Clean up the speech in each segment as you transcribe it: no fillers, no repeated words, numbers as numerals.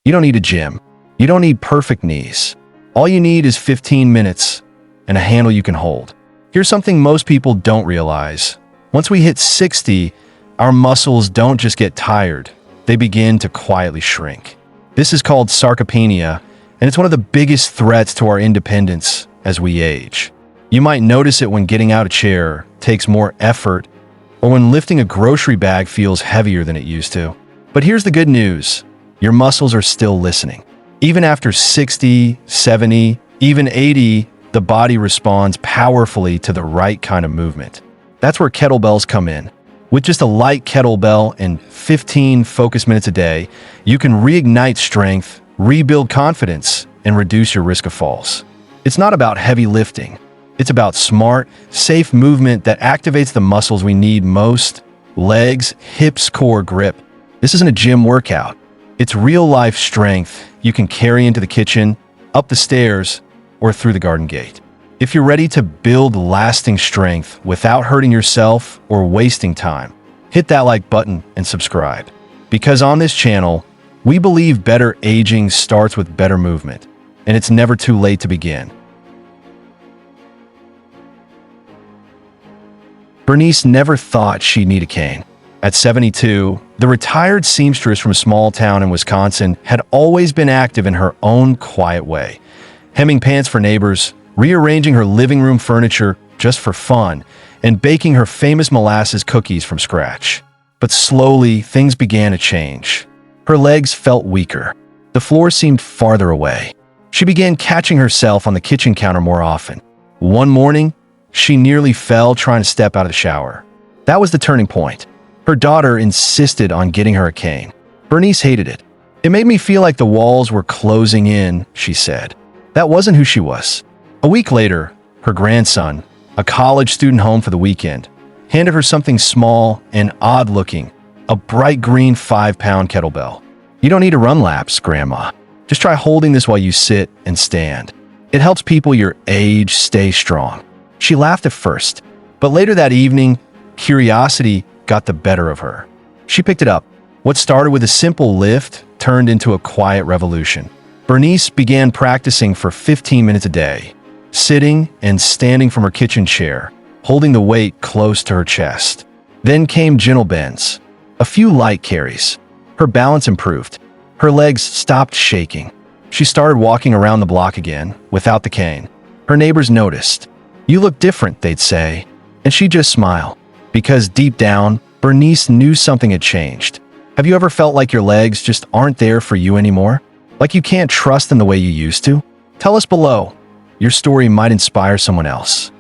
You don't need a gym. You don't need perfect knees. All you need is 15 minutes and a handle you can hold. Here's something most people don't realize. Once we hit 60, our muscles don't just get tired. They begin to quietly shrink. This is called sarcopenia, and it's one of the biggest threats to our independence as we age. You might notice it when getting out of a chair takes more effort, or when lifting a grocery bag feels heavier than it used to. But here's the good news. Your muscles are still listening. Even after 60, 70, even 80, the body responds powerfully to the right kind of movement. That's where kettlebells come in. With just a light kettlebell and 15 focus minutes a day, you can reignite strength, rebuild confidence, and reduce your risk of falls. It's not about heavy lifting. It's about smart, safe movement that activates the muscles we need most: legs, hips, core, grip. This isn't a gym workout. It's real-life strength you can carry into the kitchen, up the stairs, or through the garden gate. If you're ready to build lasting strength without hurting yourself or wasting time, hit that like button and subscribe. Because on this channel, we believe better aging starts with better movement, and it's never too late to begin. Bernice never thought she'd need a cane. At 72, the retired seamstress from a small town in Wisconsin had always been active in her own quiet way, hemming pants for neighbors, rearranging her living room furniture just for fun, and baking her famous molasses cookies from scratch. But slowly, things began to change. Her legs felt weaker. The floor seemed farther away. She began catching herself on the kitchen counter more often. One morning, she nearly fell trying to step out of the shower. That was the turning point. Her daughter insisted on getting her a cane. Bernice hated it. "It made me feel like the walls were closing in," she said. That wasn't who she was. A week later, her grandson, a college student home for the weekend, handed her something small and odd-looking, a bright green 5-pound kettlebell. "You don't need to run laps, Grandma. Just try holding this while you sit and stand. It helps people your age stay strong." She laughed at first, but later that evening, curiosity got the better of her. She picked it up. What started with a simple lift turned into a quiet revolution. Bernice began practicing for 15 minutes a day, sitting and standing from her kitchen chair, holding the weight close to her chest. Then came gentle bends, a few light carries. Her balance improved. Her legs stopped shaking. She started walking around the block again, without the cane. Her neighbors noticed. "You look different," they'd say, and she'd just smile. Because deep down, Bernice knew something had changed. Have you ever felt like your legs just aren't there for you anymore? Like you can't trust them the way you used to? Tell us below. Your story might inspire someone else.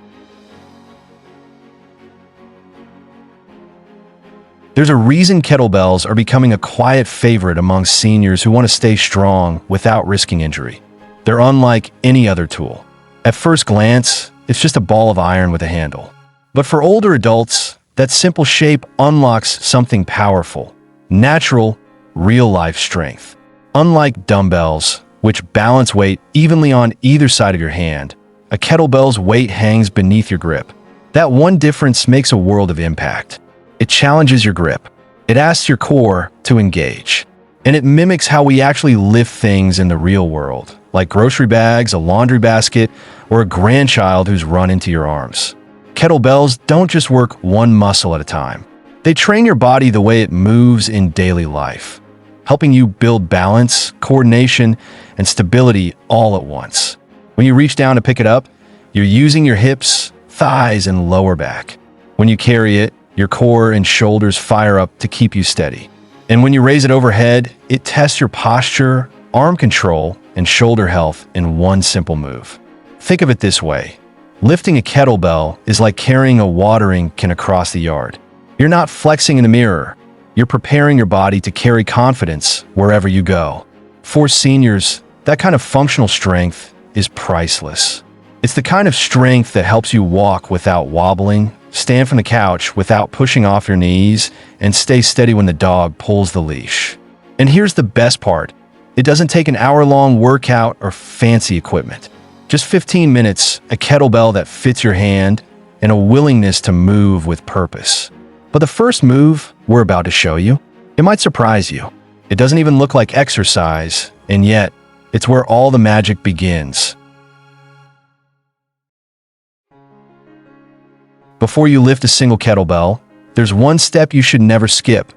There's a reason kettlebells are becoming a quiet favorite among seniors who want to stay strong without risking injury. They're unlike any other tool. At first glance, it's just a ball of iron with a handle. But for older adults, that simple shape unlocks something powerful: natural, real-life strength. Unlike dumbbells, which balance weight evenly on either side of your hand, a kettlebell's weight hangs beneath your grip. That one difference makes a world of impact. It challenges your grip. It asks your core to engage. And it mimics how we actually lift things in the real world, like grocery bags, a laundry basket, or a grandchild who's run into your arms. Kettlebells don't just work one muscle at a time. They train your body the way it moves in daily life, helping you build balance, coordination, and stability all at once. When you reach down to pick it up, you're using your hips, thighs, and lower back. When you carry it, your core and shoulders fire up to keep you steady. And when you raise it overhead, it tests your posture, arm control, and shoulder health in one simple move. Think of it this way. Lifting a kettlebell is like carrying a watering can across the yard. You're not flexing in the mirror. You're preparing your body to carry confidence wherever you go. For seniors, that kind of functional strength is priceless. It's the kind of strength that helps you walk without wobbling, stand from the couch without pushing off your knees, and stay steady when the dog pulls the leash. And here's the best part. It doesn't take an hour-long workout or fancy equipment. Just 15 minutes, a kettlebell that fits your hand, and a willingness to move with purpose. But the first move we're about to show you, it might surprise you. It doesn't even look like exercise, and yet, it's where all the magic begins. Before you lift a single kettlebell, there's one step you should never skip: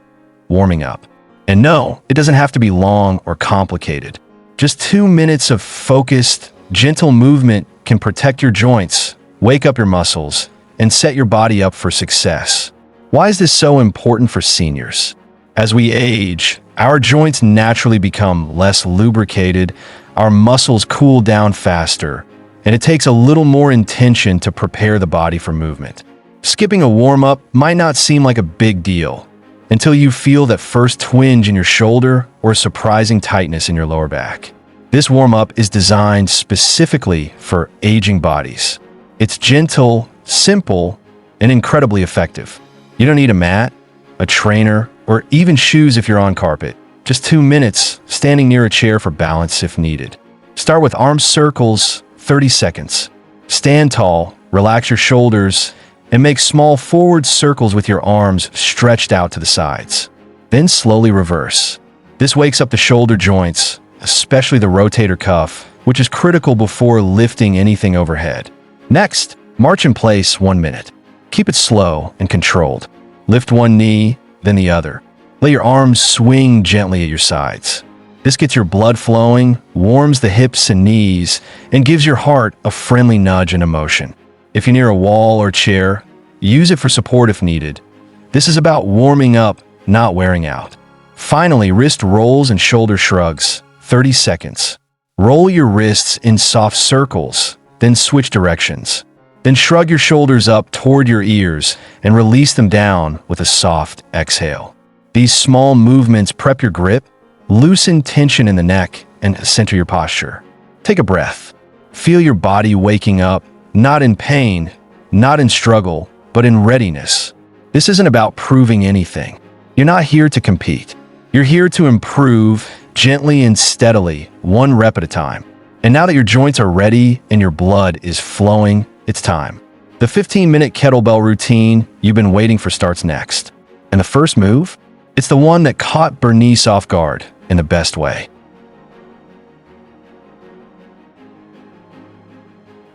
warming up. And no, it doesn't have to be long or complicated. Just 2 minutes of focused, gentle movement can protect your joints, wake up your muscles, and set your body up for success. Why is this so important for seniors? As we age, our joints naturally become less lubricated, our muscles cool down faster, and it takes a little more intention to prepare the body for movement. Skipping a warm-up might not seem like a big deal until you feel that first twinge in your shoulder or surprising tightness in your lower back. This warm-up is designed specifically for aging bodies. It's gentle, simple, and incredibly effective. You don't need a mat, a trainer, or even shoes if you're on carpet. Just 2 minutes standing near a chair for balance if needed. Start with arm circles, 30 seconds. Stand tall, relax your shoulders, and make small forward circles with your arms stretched out to the sides. Then slowly reverse. This wakes up the shoulder joints, especially the rotator cuff, which is critical before lifting anything overhead. Next, march in place 1 minute. Keep it slow and controlled. Lift one knee, then the other. Let your arms swing gently at your sides. This gets your blood flowing, warms the hips and knees, and gives your heart a friendly nudge and emotion. If you're near a wall or chair, use it for support if needed. This is about warming up, not wearing out. Finally, wrist rolls and shoulder shrugs, 30 seconds. Roll your wrists in soft circles, then switch directions. Then shrug your shoulders up toward your ears and release them down with a soft exhale. These small movements prep your grip, loosen tension in the neck, and center your posture. Take a breath. Feel your body waking up, not in pain, not in struggle, but in readiness. This isn't about proving anything. You're not here to compete. You're here to improve gently and steadily, 1 rep at a time. And now that your joints are ready and your blood is flowing, it's time. The 15-minute kettlebell routine you've been waiting for starts next. And the first move? It's the one that caught Bernice off guard in the best way.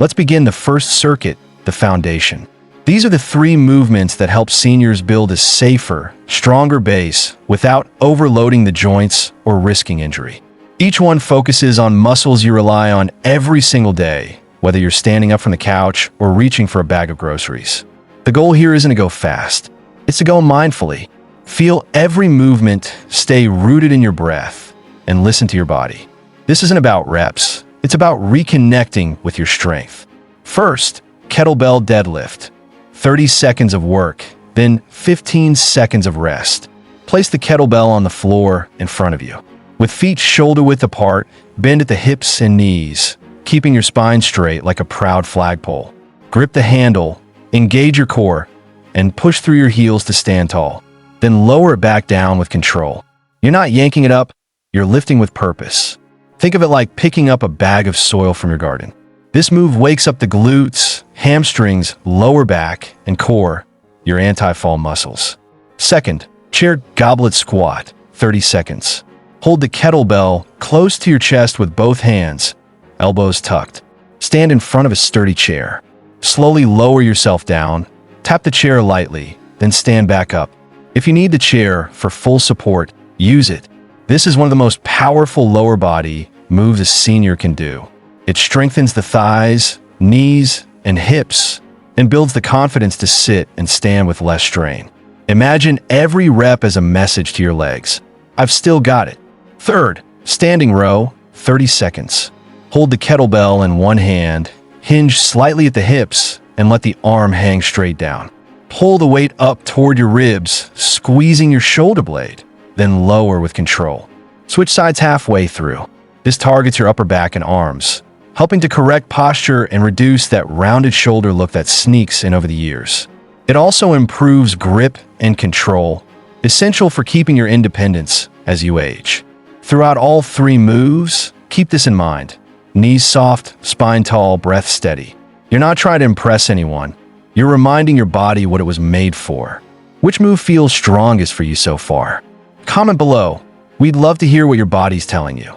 Let's begin the first circuit, the foundation. These are the 3 movements that help seniors build a safer, stronger base without overloading the joints or risking injury. Each one focuses on muscles you rely on every single day, whether you're standing up from the couch or reaching for a bag of groceries. The goal here isn't to go fast. It's to go mindfully. Feel every movement, stay rooted in your breath, and listen to your body. This isn't about reps. It's about reconnecting with your strength. First, kettlebell deadlift. 30 seconds of work, then 15 seconds of rest. Place the kettlebell on the floor in front of you. With feet shoulder-width apart, bend at the hips and knees, keeping your spine straight like a proud flagpole. Grip the handle, engage your core, and push through your heels to stand tall. Then lower it back down with control. You're not yanking it up, you're lifting with purpose. Think of it like picking up a bag of soil from your garden. This move wakes up the glutes, hamstrings, lower back, and core, your anti-fall muscles. Second, chair goblet squat, 30 seconds. Hold the kettlebell close to your chest with both hands, elbows tucked. Stand in front of a sturdy chair. Slowly lower yourself down, tap the chair lightly, then stand back up. If you need the chair for full support, use it. This is one of the most powerful lower body moves a senior can do. It strengthens the thighs, knees, and hips, and builds the confidence to sit and stand with less strain. Imagine every rep as a message to your legs. I've still got it. Third, standing row, 30 seconds. Hold the kettlebell in one hand, hinge slightly at the hips, and let the arm hang straight down. Pull the weight up toward your ribs, squeezing your shoulder blade, then lower with control. Switch sides halfway through. This targets your upper back and arms, helping to correct posture and reduce that rounded shoulder look that sneaks in over the years. It also improves grip and control, essential for keeping your independence as you age. Throughout all 3 moves, keep this in mind. Knees soft, spine tall, breath steady. You're not trying to impress anyone. You're reminding your body what it was made for. Which move feels strongest for you so far? Comment below. We'd love to hear what your body's telling you.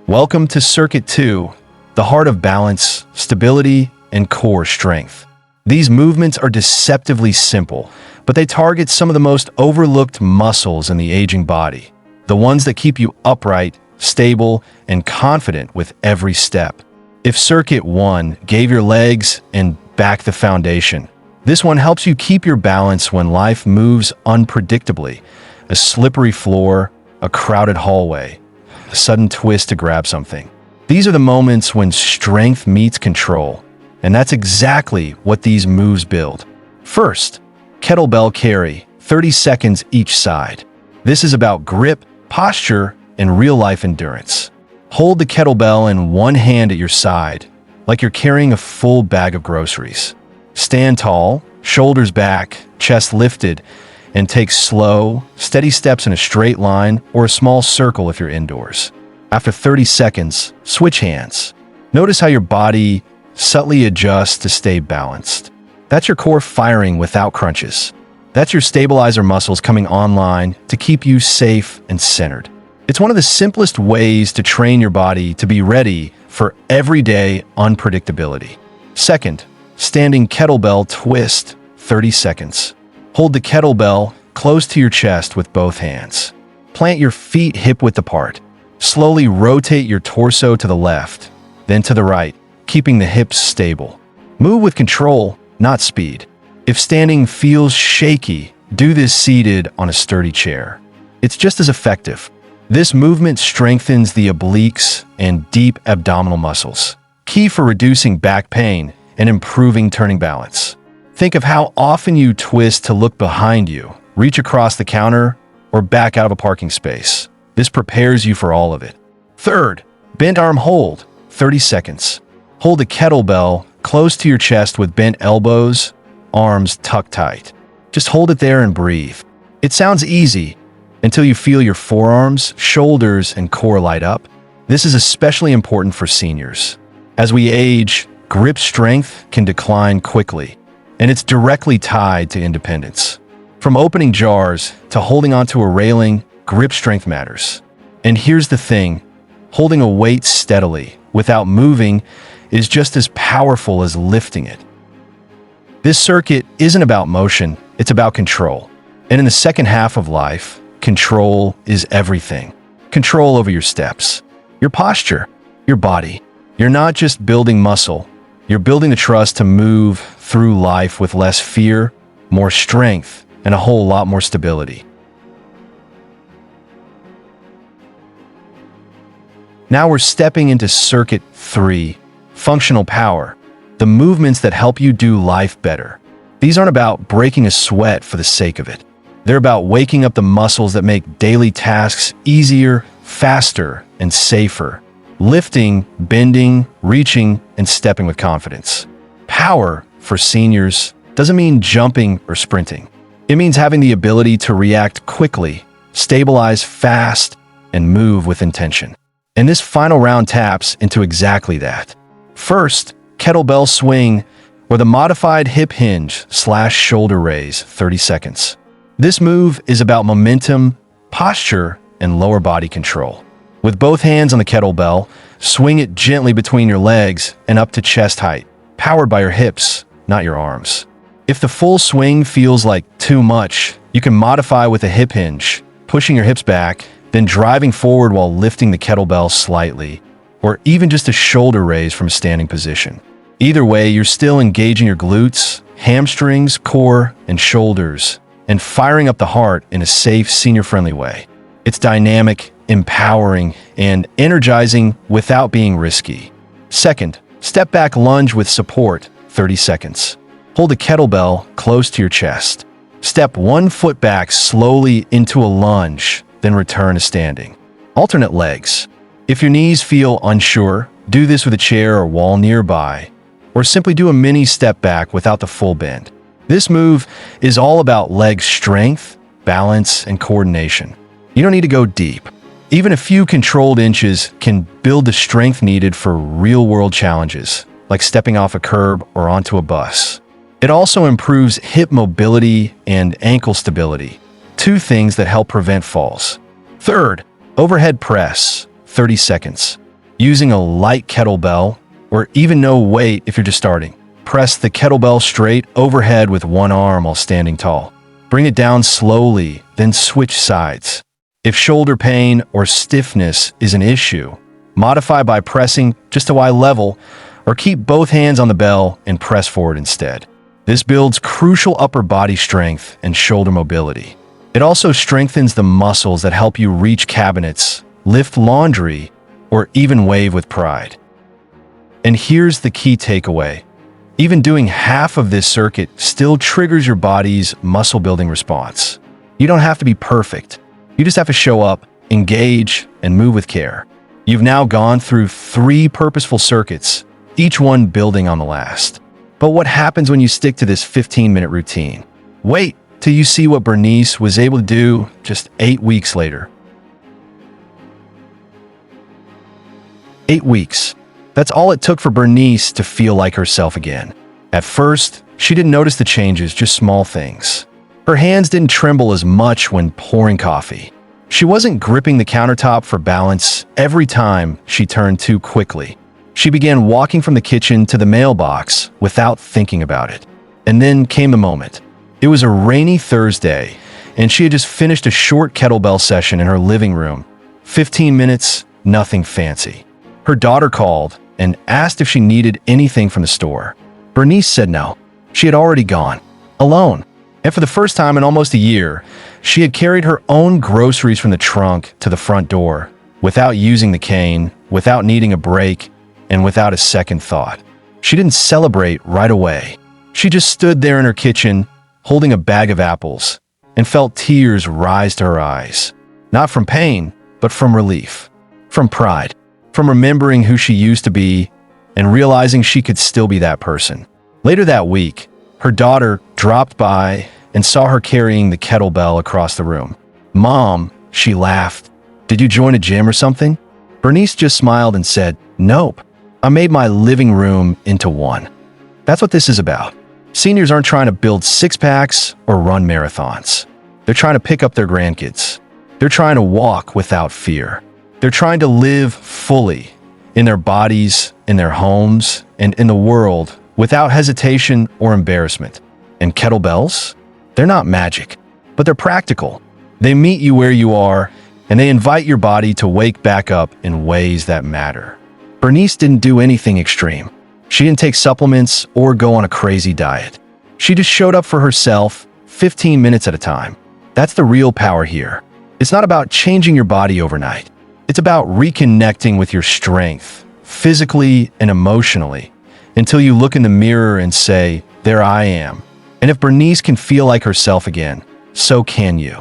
Welcome to Circuit 2, the heart of balance, stability, and core strength. These movements are deceptively simple, but they target some of the most overlooked muscles in the aging body, the ones that keep you upright, stable, and confident with every step. If Circuit 1 gave your legs and back the foundation, this one helps you keep your balance when life moves unpredictably. A slippery floor, a crowded hallway, a sudden twist to grab something. These are the moments when strength meets control, and that's exactly what these moves build. First, kettlebell carry, 30 seconds each side. This is about grip, posture, and real-life endurance. Hold the kettlebell in one hand at your side, like you're carrying a full bag of groceries. Stand tall, shoulders back, chest lifted, and take slow, steady steps in a straight line or a small circle if you're indoors. After 30 seconds, switch hands. Notice how your body subtly adjusts to stay balanced. That's your core firing without crunches. That's your stabilizer muscles coming online to keep you safe and centered. It's one of the simplest ways to train your body to be ready for everyday unpredictability. Second, standing kettlebell twist, 30 seconds. Hold the kettlebell close to your chest with both hands. Plant your feet hip-width apart. Slowly rotate your torso to the left, then to the right, keeping the hips stable. Move with control, not speed. If standing feels shaky, do this seated on a sturdy chair. It's just as effective. This movement strengthens the obliques and deep abdominal muscles, key for reducing back pain and improving turning balance. Think of how often you twist to look behind you, reach across the counter, or back out of a parking space. This prepares you for all of it. Third, bent arm hold, 30 seconds. Hold the kettlebell close to your chest with bent elbows, arms tucked tight. Just hold it there and breathe. It sounds easy until you feel your forearms, shoulders, and core light up. This is especially important for seniors. As we age, grip strength can decline quickly, and it's directly tied to independence. From opening jars to holding onto a railing, grip strength matters. And here's the thing, holding a weight steadily without moving is just as powerful as lifting it. This circuit isn't about motion, it's about control. And in the second half of life, control is everything. Control over your steps, your posture, your body. You're not just building muscle, you're building the trust to move through life with less fear, more strength, and a whole lot more stability. Now we're stepping into Circuit 3, functional power, the movements that help you do life better. These aren't about breaking a sweat for the sake of it. They're about waking up the muscles that make daily tasks easier, faster, and safer. Lifting, bending, reaching, and stepping with confidence. Power, for seniors, doesn't mean jumping or sprinting. It means having the ability to react quickly, stabilize fast, and move with intention. And this final round taps into exactly that. First, kettlebell swing, or the modified hip hinge / shoulder raise, 30 seconds. This move is about momentum, posture, and lower body control. With both hands on the kettlebell, swing it gently between your legs and up to chest height, powered by your hips, not your arms. If the full swing feels like too much, you can modify with a hip hinge, pushing your hips back, then driving forward while lifting the kettlebell slightly, or even just a shoulder raise from a standing position. Either way, you're still engaging your glutes, hamstrings, core, and shoulders, and firing up the heart in a safe, senior-friendly way. It's dynamic, empowering, and energizing without being risky. Second, step back lunge with support, 30 seconds. Hold the kettlebell close to your chest. Step one foot back slowly into a lunge, then return to standing. Alternate legs. If your knees feel unsure, do this with a chair or wall nearby, or simply do a mini step back without the full bend. This move is all about leg strength, balance, and coordination. You don't need to go deep. Even a few controlled inches can build the strength needed for real-world challenges, like stepping off a curb or onto a bus. It also improves hip mobility and ankle stability, 2 things that help prevent falls. Third, overhead press, 30 seconds. Using a light kettlebell, or even no weight if you're just starting. Press the kettlebell straight overhead with one arm while standing tall. Bring it down slowly, then switch sides. If shoulder pain or stiffness is an issue, modify by pressing just to eye level, or keep both hands on the bell and press forward instead. This builds crucial upper body strength and shoulder mobility. It also strengthens the muscles that help you reach cabinets, lift laundry, or even wave with pride. And here's the key takeaway. Even doing half of this circuit still triggers your body's muscle building response. You don't have to be perfect. You just have to show up, engage, and move with care. You've now gone through 3 purposeful circuits, each one building on the last. But what happens when you stick to this 15-minute routine? Wait till you see what Bernice was able to do just 8 weeks later. 8 weeks. That's all it took for Bernice to feel like herself again. At first, she didn't notice the changes, just small things. Her hands didn't tremble as much when pouring coffee. She wasn't gripping the countertop for balance every time she turned too quickly. She began walking from the kitchen to the mailbox without thinking about it. And then came the moment. It was a rainy Thursday, and she had just finished a short kettlebell session in her living room. 15 minutes, nothing fancy. Her daughter called and asked if she needed anything from the store. Bernice said no. She had already gone, alone. And for the first time in almost a year, she had carried her own groceries from the trunk to the front door, without using the cane, without needing a break, and without a second thought. She didn't celebrate right away. She just stood there in her kitchen, holding a bag of apples, and felt tears rise to her eyes. Not from pain, but from relief, from pride, from remembering who she used to be and realizing she could still be that person. Later that week, her daughter dropped by and saw her carrying the kettlebell across the room. "Mom," she laughed, "did you join a gym or something?" Bernice just smiled and said, "Nope, I made my living room into one." That's what this is about. Seniors aren't trying to build six-packs or run marathons. They're trying to pick up their grandkids. They're trying to walk without fear. They're trying to live fully in their bodies, in their homes, and in the world without hesitation or embarrassment. And kettlebells? They're not magic, but they're practical. They meet you where you are, and they invite your body to wake back up in ways that matter. Bernice didn't do anything extreme. She didn't take supplements or go on a crazy diet. She just showed up for herself 15 minutes at a time. That's the real power here. It's not about changing your body overnight. It's about reconnecting with your strength, physically and emotionally, until you look in the mirror and say, "There I am." And if Bernice can feel like herself again, so can you.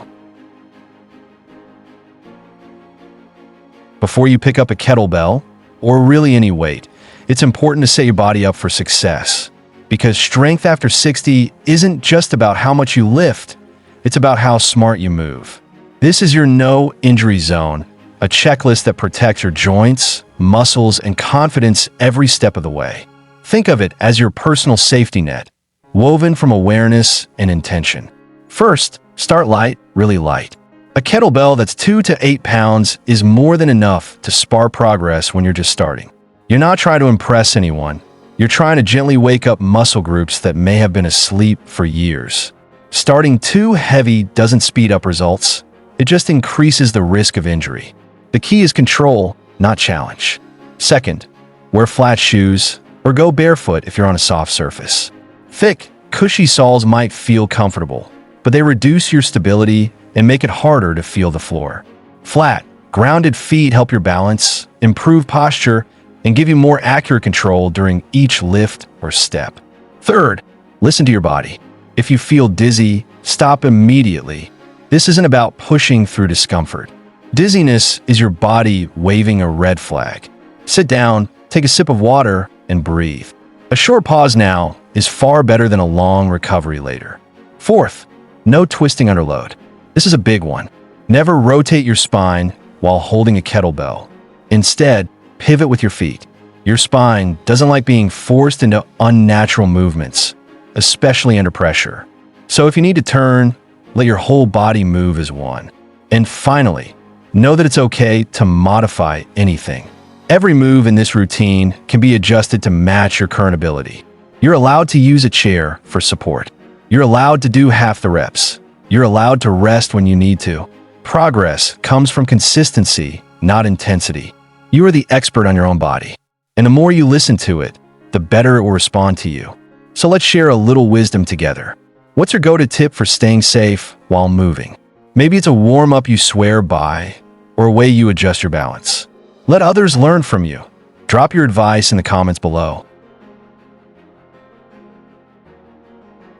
Before you pick up a kettlebell, or really any weight, it's important to set your body up for success. Because strength after 60 isn't just about how much you lift, it's about how smart you move. This is your no injury zone, a checklist that protects your joints, muscles, and confidence every step of the way. Think of it as your personal safety net, woven from awareness and intention. First, start light, really light. A kettlebell that's 2 to 8 pounds is more than enough to spur progress when you're just starting. You're not trying to impress anyone. You're trying to gently wake up muscle groups that may have been asleep for years. Starting too heavy doesn't speed up results. It just increases the risk of injury. The key is control, not challenge. Second, wear flat shoes or go barefoot if you're on a soft surface. Thick, cushy soles might feel comfortable, but they reduce your stability and make it harder to feel the floor. Flat, grounded feet help your balance, improve posture, and give you more accurate control during each lift or step. Third, listen to your body. If you feel dizzy, stop immediately. This isn't about pushing through discomfort. Dizziness is your body waving a red flag. Sit down, take a sip of water, and breathe. A short pause now is far better than a long recovery later. Fourth, no twisting under load. This is a big one. Never rotate your spine while holding a kettlebell. Instead, pivot with your feet. Your spine doesn't like being forced into unnatural movements, especially under pressure. So if you need to turn, Let your whole body move as one. And finally, know that it's okay to modify anything. Every move in this routine can be adjusted to match your current ability. You're allowed to use a chair for support. You're allowed to do half the reps. You're allowed to rest when you need to. Progress comes from consistency, not intensity. You are the expert on your own body. And the more you listen to it, the better it will respond to you. So let's share a little wisdom together. What's your go-to tip for staying safe while moving? Maybe it's a warm-up you swear by, or a way you adjust your balance. Let others learn from you. Drop your advice in the comments below.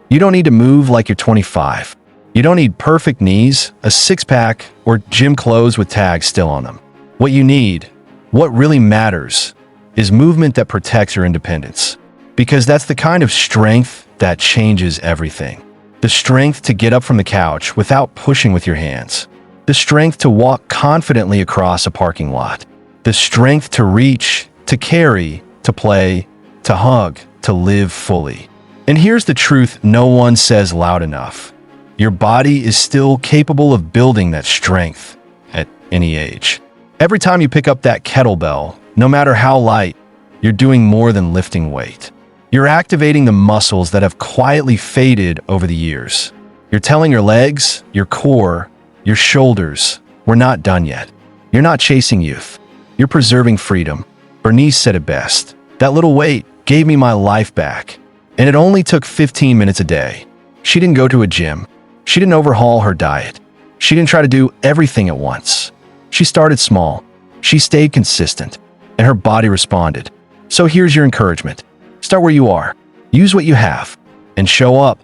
You don't need to move like you're 25. You don't need perfect knees, a six-pack, or gym clothes with tags still on them. What you need, what really matters, is movement that protects your independence. Because that's the kind of strength that changes everything. The strength to get up from the couch without pushing with your hands. The strength to walk confidently across a parking lot. The strength to reach, to carry, to play, to hug, to live fully. And here's the truth no one says loud enough. Your body is still capable of building that strength at any age. Every time you pick up that kettlebell, no matter how light, you're doing more than lifting weight. You're activating the muscles that have quietly faded over the years. You're telling your legs, your core, your shoulders, we're not done yet. You're not chasing youth. You're preserving freedom. Bernice said it best. That little weight gave me my life back. And it only took 15 minutes a day. She didn't go to a gym. She didn't overhaul her diet. She didn't try to do everything at once. She started small. She stayed consistent. And her body responded. So here's your encouragement. Start where you are. Use what you have. And show up.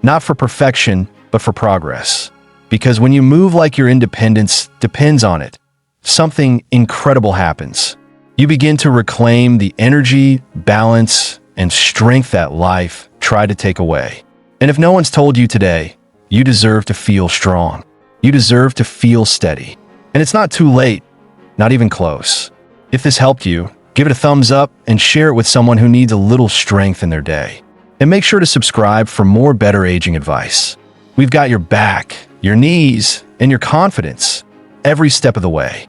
Not for perfection, but for progress. Because when you move like your independence depends on it, something incredible happens. You begin to reclaim the energy, balance, and strength that life tried to take away. And if no one's told you today, you deserve to feel strong. You deserve to feel steady. And it's not too late, not even close. If this helped you, give it a thumbs up and share it with someone who needs a little strength in their day. And make sure to subscribe for more better aging advice. We've got your back, your knees, and your confidence every step of the way.